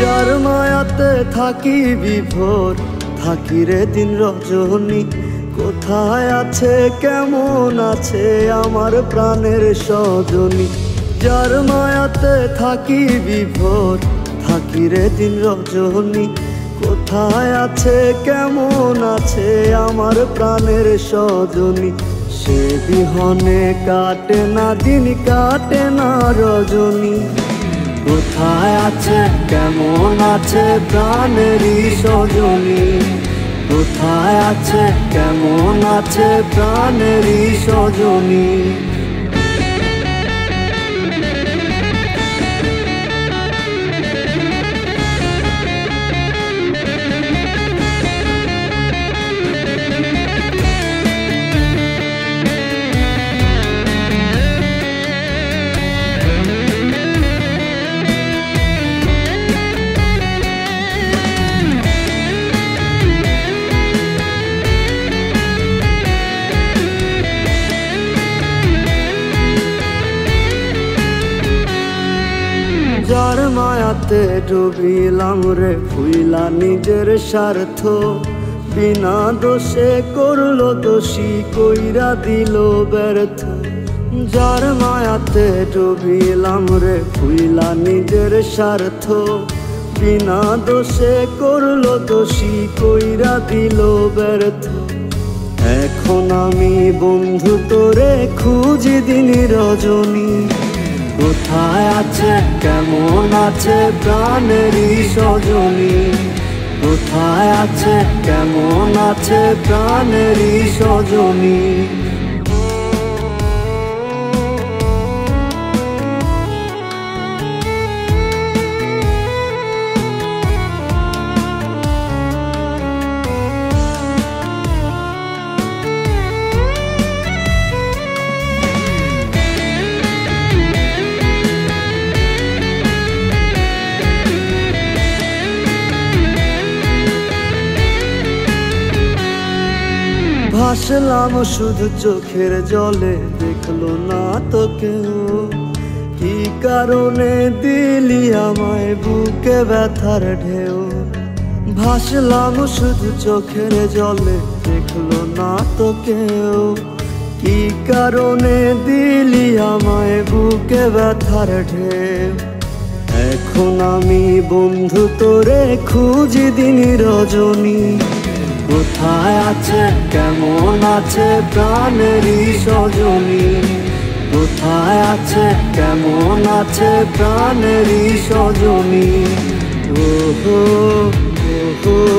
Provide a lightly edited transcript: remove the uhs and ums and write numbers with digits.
যার মায়াতে থাকি বিভোর, থাকি রে দিন রজনী। কোথায় আছে কেমন আছে আমার প্রাণের সজনী। যার মায়াতে থাকি বিভোর, থাকি রে দিন রজনী। কোথায় আছে কেমন আছে আমার প্রাণের সজনী। সে বিহনে কাটে না দিন, কাটে না রজনী। কোথায় আছে কেমন আছে প্রাণেরই সজনী। কোথায় আছে কেমন আছে প্রাণেরই সজনী। যার মায়াতে ডুবিলাম রে ভুইলা নিজের স্বার্থ। বিনা দোষে করলো দোষী, কইরা দিল ব্যর্থ। যার মায়াতে ডুবিলাম রে ভুইলা নিজের স্বার্থ। বিনা দোষে করলো দোষী, কইরা দিল ব্যর্থ। এখন আমি বন্ধু তোরে খুঁজি দিন রজনী। কোথায় আছে কেমন আছে প্রাণেরই সজনী। কোথায় আছে কেমন আছে প্রাণেরই সজনী। ভাসলাম শুধু চোখের জলে, দেখলো না তো কেউ। কি কারণে দিলি আমায় বুকে ব্যথার ঢেউ। ভাসলাম শুধু চোখের জলে, দেখলো না তো কেউ। কি কারণে দিলি আমায় বুকে ব্যথার ঢেউ। এখন আমি বন্ধু তোরে খুঁজি দিন রজনী। কোথায় আছে কেমন আছে প্রাণেরই সজনী। কোথায় আছে কেমন আছে প্রাণেরই সজনী। ও হো, ও হো।